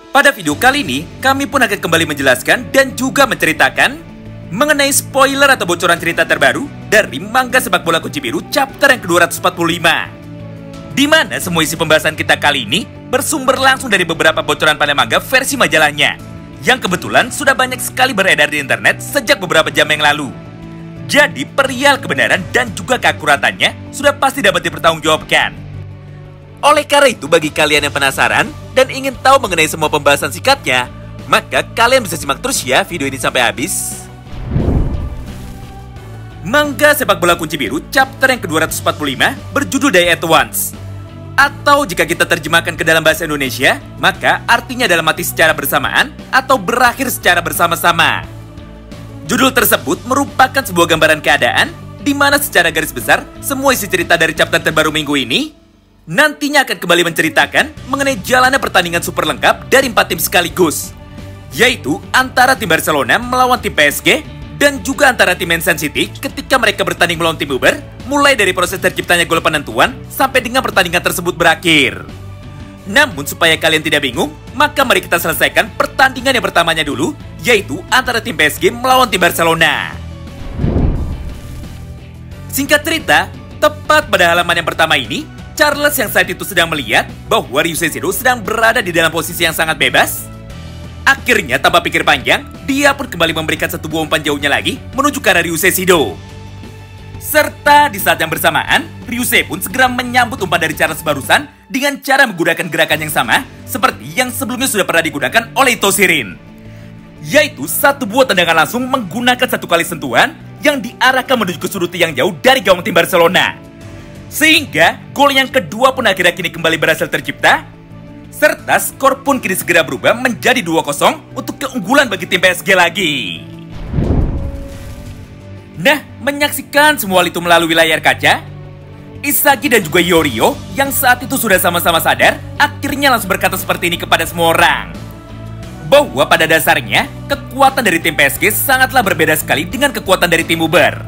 Pada video kali ini, kami pun akan kembali menjelaskan dan juga menceritakan mengenai spoiler atau bocoran cerita terbaru dari manga Sepak Bola Kunci Biru chapter yang ke-245. Di mana semua isi pembahasan kita kali ini bersumber langsung dari beberapa bocoran pada manga versi majalahnya, yang kebetulan sudah banyak sekali beredar di internet sejak beberapa jam yang lalu. Jadi perihal kebenaran dan juga keakuratannya sudah pasti dapat dipertanggungjawabkan. Oleh karena itu, bagi kalian yang penasaran dan ingin tahu mengenai semua pembahasan singkatnya, maka kalian bisa simak terus ya video ini sampai habis. Manga Sepak Bola Kunci Biru chapter yang ke-245 berjudul Day at Once. Atau jika kita terjemahkan ke dalam bahasa Indonesia, maka artinya adalah mati secara bersamaan atau berakhir secara bersama-sama. Judul tersebut merupakan sebuah gambaran keadaan di mana secara garis besar semua isi cerita dari chapter terbaru minggu ini nantinya akan kembali menceritakan mengenai jalannya pertandingan super lengkap dari 4 tim sekaligus, yaitu antara tim Barcelona melawan tim PSG dan juga antara tim Man City ketika mereka bertanding melawan tim Uber, mulai dari proses terciptanya gol penentuan sampai dengan pertandingan tersebut berakhir. Namun supaya kalian tidak bingung, maka mari kita selesaikan pertandingan yang pertamanya dulu, yaitu antara tim PSG melawan tim Barcelona. Singkat cerita, tepat pada halaman yang pertama ini, Charles yang saat itu sedang melihat bahwa Ryu Seido sedang berada di dalam posisi yang sangat bebas. Akhirnya tanpa pikir panjang, dia pun kembali memberikan satu buah umpan jauhnya lagi menuju ke arah Ryu Seido. Serta di saat yang bersamaan, Ryu pun segera menyambut umpan dari Charles barusan dengan cara menggunakan gerakan yang sama seperti yang sebelumnya sudah pernah digunakan oleh Ito Shirin, yaitu satu buah tendangan langsung menggunakan satu kali sentuhan yang diarahkan menuju ke sudut yang jauh dari gawang tim Barcelona. Sehingga gol yang kedua pun akhirnya kini kembali berhasil tercipta, serta skor pun kini segera berubah menjadi 2-0 untuk keunggulan bagi tim PSG lagi. Nah, menyaksikan semua hal itu melalui layar kaca, Isagi dan juga Yorio yang saat itu sudah sama-sama sadar akhirnya langsung berkata seperti ini kepada semua orang, bahwa pada dasarnya kekuatan dari tim PSG sangatlah berbeda sekali dengan kekuatan dari tim Uber.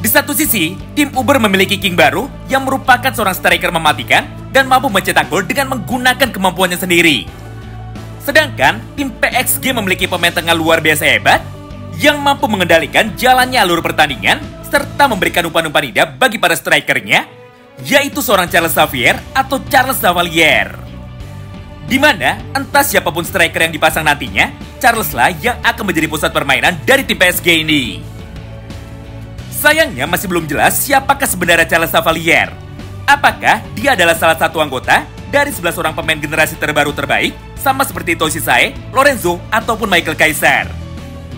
Di satu sisi, tim Uber memiliki King baru yang merupakan seorang striker mematikan dan mampu mencetak gol dengan menggunakan kemampuannya sendiri. Sedangkan tim PSG memiliki pemain tengah luar biasa hebat yang mampu mengendalikan jalannya alur pertandingan serta memberikan umpan-umpan indah bagi para strikernya, yaitu seorang Charles Xavier atau Charles Xavalier. Di mana entah siapapun striker yang dipasang nantinya, Charles lah yang akan menjadi pusat permainan dari tim PSG ini. Sayangnya masih belum jelas siapakah sebenarnya Charles Xavalier. Apakah dia adalah salah satu anggota dari 11 orang pemain generasi terbaru terbaik, sama seperti Toshi Sae, Lorenzo, ataupun Michael Kaiser?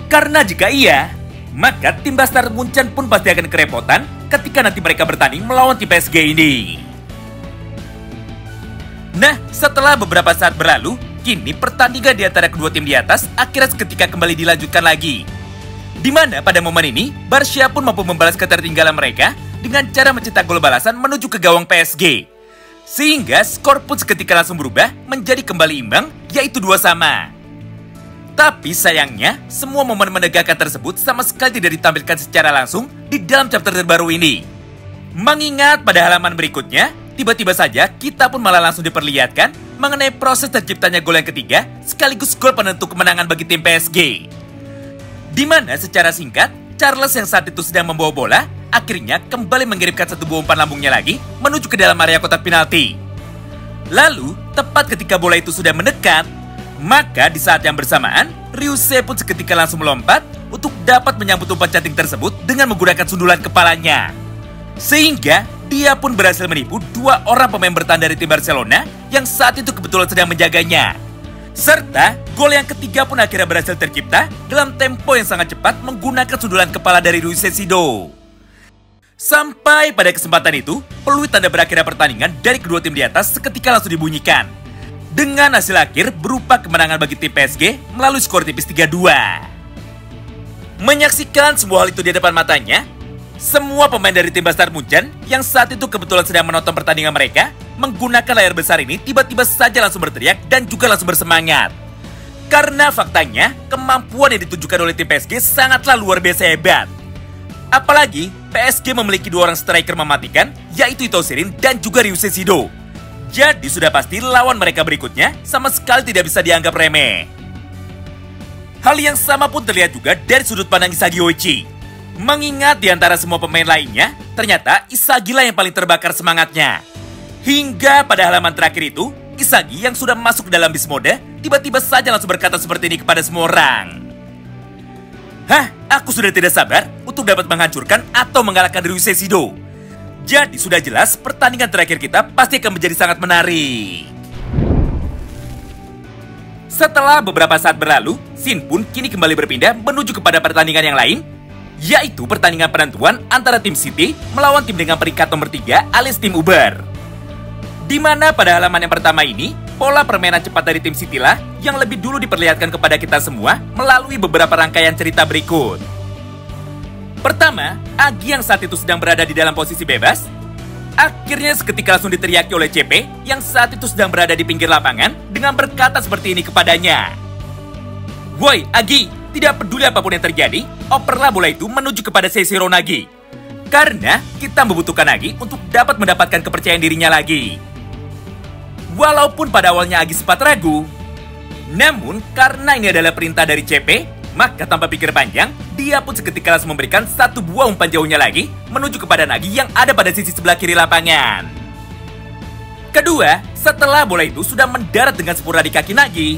Karena jika iya, maka tim Bastard Munchen pun pasti akan kerepotan ketika nanti mereka bertanding melawan tim PSG ini. Nah, setelah beberapa saat berlalu, kini pertandingan di antara kedua tim di atas akhirnya seketika kembali dilanjutkan lagi. Di mana pada momen ini, Barca pun mampu membalas ketertinggalan mereka dengan cara mencetak gol balasan menuju ke gawang PSG. Sehingga skor pun seketika langsung berubah menjadi kembali imbang, yaitu 2-2. Tapi sayangnya, semua momen menegangkan tersebut sama sekali tidak ditampilkan secara langsung di dalam chapter terbaru ini. Mengingat pada halaman berikutnya, tiba-tiba saja kita pun malah langsung diperlihatkan mengenai proses terciptanya gol yang ketiga sekaligus gol penentu kemenangan bagi tim PSG. Di mana secara singkat, Charles yang saat itu sedang membawa bola, akhirnya kembali mengirimkan satu buah umpan lambungnya lagi menuju ke dalam area kotak penalti. Lalu, tepat ketika bola itu sudah mendekat, maka di saat yang bersamaan, Ryu pun seketika langsung melompat untuk dapat menyambut umpan cantik tersebut dengan menggunakan sundulan kepalanya. Sehingga, dia pun berhasil menipu 2 orang pemain bertahan dari tim Barcelona yang saat itu kebetulan sedang menjaganya. Serta gol yang ketiga pun akhirnya berhasil tercipta dalam tempo yang sangat cepat menggunakan sundulan kepala dari Ryu Seido. Sampai pada kesempatan itu, peluit tanda berakhirnya pertandingan dari kedua tim di atas seketika langsung dibunyikan, dengan hasil akhir berupa kemenangan bagi tim PSG melalui skor tipis 3-2. Menyaksikan semua hal itu di depan matanya, semua pemain dari tim Bastard Munchen yang saat itu kebetulan sedang menonton pertandingan mereka menggunakan layar besar ini tiba-tiba saja langsung berteriak dan juga langsung bersemangat. Karena faktanya, kemampuan yang ditunjukkan oleh tim PSG sangatlah luar biasa hebat. Apalagi, PSG memiliki 2 orang striker mematikan, yaitu Ito Shirin dan juga Ryu Seido. Jadi sudah pasti lawan mereka berikutnya sama sekali tidak bisa dianggap remeh. Hal yang sama pun terlihat juga dari sudut pandang Isagi Oichi. Mengingat di antara semua pemain lainnya, ternyata Isagi lah yang paling terbakar semangatnya. Hingga pada halaman terakhir itu, Isagi yang sudah masuk dalam Beast Mode, tiba-tiba saja langsung berkata seperti ini kepada semua orang. Hah, aku sudah tidak sabar untuk dapat menghancurkan atau mengalahkan Ryusei Shido. Jadi sudah jelas pertandingan terakhir kita pasti akan menjadi sangat menarik. Setelah beberapa saat berlalu, Shin pun kini kembali berpindah menuju kepada pertandingan yang lain, yaitu pertandingan penentuan antara tim City melawan tim dengan peringkat nomor 3 alias tim Uber. Di mana pada halaman yang pertama ini, pola permainan cepat dari tim City lah yang lebih dulu diperlihatkan kepada kita semua melalui beberapa rangkaian cerita berikut. Pertama, Agi yang saat itu sedang berada di dalam posisi bebas, akhirnya seketika langsung diteriaki oleh CP yang saat itu sedang berada di pinggir lapangan dengan berkata seperti ini kepadanya. Woi Agi, tidak peduli apapun yang terjadi, operlah bola itu menuju kepada Seishiro Nagi. Karena kita membutuhkan Agi untuk dapat mendapatkan kepercayaan dirinya lagi. Walaupun pada awalnya Agi sempat ragu, namun karena ini adalah perintah dari CP, maka tanpa pikir panjang, dia pun seketika langsung memberikan satu buah umpan jauhnya lagi menuju kepada Nagi yang ada pada sisi sebelah kiri lapangan. Kedua, setelah bola itu sudah mendarat dengan sempurna di kaki Nagi,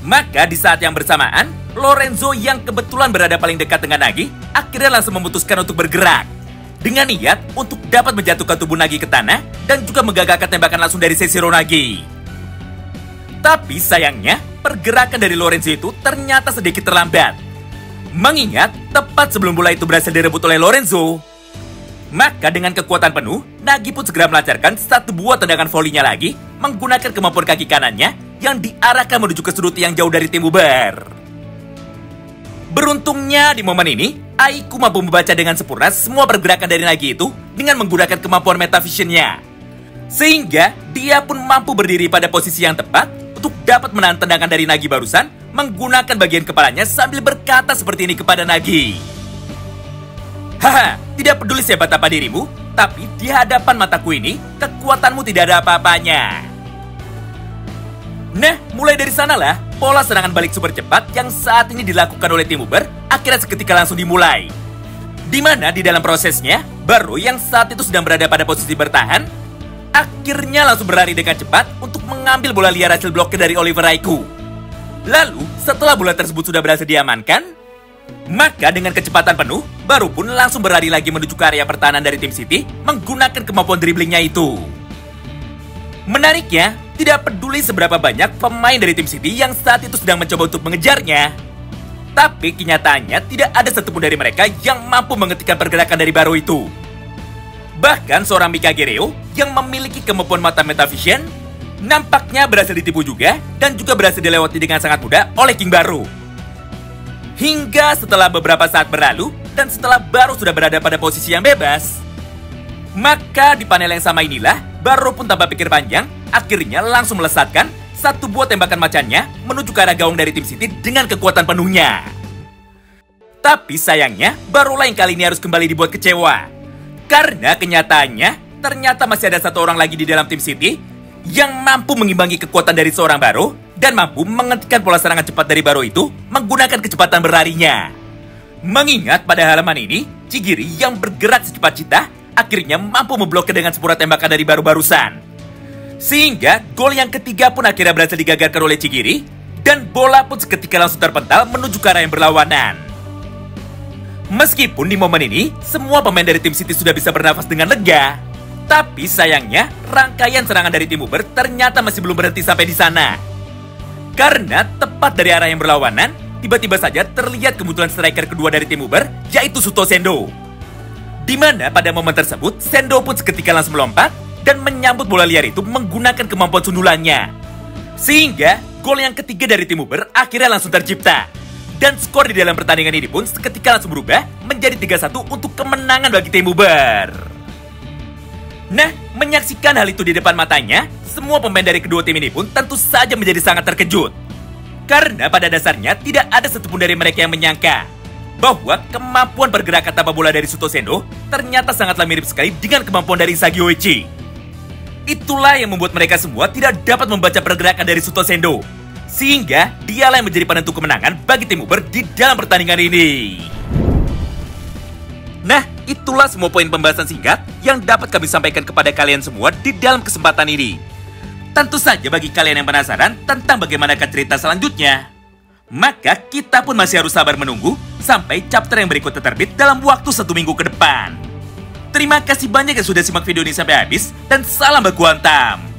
maka di saat yang bersamaan, Lorenzo yang kebetulan berada paling dekat dengan Nagi akhirnya langsung memutuskan untuk bergerak dengan niat untuk dapat menjatuhkan tubuh Nagi ke tanah dan juga menggagalkan tembakan langsung dari Seishiro Nagi. Tapi sayangnya, pergerakan dari Lorenzo itu ternyata sedikit terlambat. Mengingat tepat sebelum bola itu berhasil direbut oleh Lorenzo, maka dengan kekuatan penuh, Nagi pun segera melancarkan satu buah tendangan volley-nya lagi menggunakan kemampuan kaki kanannya yang diarahkan menuju ke sudut yang jauh dari tim Uber. Beruntungnya di momen ini, Aiku mampu membaca dengan sempurna semua pergerakan dari Nagi itu dengan menggunakan kemampuan Metavision-nya. Sehingga dia pun mampu berdiri pada posisi yang tepat untuk dapat menahan tendangan dari Nagi barusan menggunakan bagian kepalanya sambil berkata seperti ini kepada Nagi. Haha, tidak peduli sehebat apa dirimu, tapi di hadapan mataku ini, kekuatanmu tidak ada apa-apanya. Nah, mulai dari sanalah, pola serangan balik super cepat yang saat ini dilakukan oleh tim Uber akhirnya seketika langsung dimulai. Di mana di dalam prosesnya, Baro yang saat itu sedang berada pada posisi bertahan, akhirnya langsung berlari dengan cepat untuk mengambil bola liar hasil blokir dari Oliver Aiku. Lalu, setelah bola tersebut sudah berhasil diamankan, maka dengan kecepatan penuh, Baro pun langsung berlari lagi menuju ke area pertahanan dari tim City menggunakan kemampuan driblingnya itu. Menariknya, tidak peduli seberapa banyak pemain dari tim City yang saat itu sedang mencoba untuk mengejarnya, tapi kenyataannya tidak ada satupun dari mereka yang mampu menghentikan pergerakan dari Baro itu. Bahkan seorang Mika Gereo yang memiliki kemampuan mata Metavision nampaknya berhasil ditipu juga dan juga berhasil dilewati dengan sangat mudah oleh King Baro. Hingga setelah beberapa saat berlalu dan setelah Baro sudah berada pada posisi yang bebas, maka di panel yang sama inilah Baro pun tanpa pikir panjang akhirnya langsung melesatkan satu buah tembakan macannya menuju ke arah gawang dari tim City dengan kekuatan penuhnya. Tapi sayangnya Baro lah yang kali ini harus kembali dibuat kecewa, karena kenyataannya ternyata masih ada satu orang lagi di dalam tim City yang mampu mengimbangi kekuatan dari seorang Baro dan mampu menghentikan pola serangan cepat dari Baro itu menggunakan kecepatan berlarinya. Mengingat pada halaman ini, Chigiri yang bergerak secepat cita akhirnya mampu memblokir dengan sempurna tembakan dari Baro barusan. Sehingga gol yang ketiga pun akhirnya berhasil digagalkan oleh Chigiri dan bola pun seketika langsung terpental menuju ke arah yang berlawanan. Meskipun di momen ini, semua pemain dari tim City sudah bisa bernafas dengan lega, tapi sayangnya, rangkaian serangan dari tim Uber ternyata masih belum berhenti sampai di sana. Karena tepat dari arah yang berlawanan, tiba-tiba saja terlihat kemunculan striker kedua dari tim Uber, yaitu Suto Sendo. Di mana pada momen tersebut, Sendo pun seketika langsung melompat dan menyambut bola liar itu menggunakan kemampuan sundulannya. Sehingga, gol yang ketiga dari tim Uber akhirnya langsung tercipta. Dan skor di dalam pertandingan ini pun seketika langsung berubah menjadi 3-1 untuk kemenangan bagi tim Uber. Nah, menyaksikan hal itu di depan matanya, semua pemain dari kedua tim ini pun tentu saja menjadi sangat terkejut. Karena pada dasarnya tidak ada satupun dari mereka yang menyangka bahwa kemampuan pergerakan tanpa bola dari Suto Sendo ternyata sangatlah mirip sekali dengan kemampuan dari Isagi Oichi. Itulah yang membuat mereka semua tidak dapat membaca pergerakan dari Suto Sendo. Sehingga dialah yang menjadi penentu kemenangan bagi tim Uber di dalam pertandingan ini. Nah, itulah semua poin pembahasan singkat yang dapat kami sampaikan kepada kalian semua di dalam kesempatan ini. Tentu saja bagi kalian yang penasaran tentang bagaimanakah cerita selanjutnya, maka kita pun masih harus sabar menunggu sampai chapter yang berikutnya terbit dalam waktu 1 minggu ke depan. Terima kasih banyak yang sudah simak video ini sampai habis, dan salam baku hantam!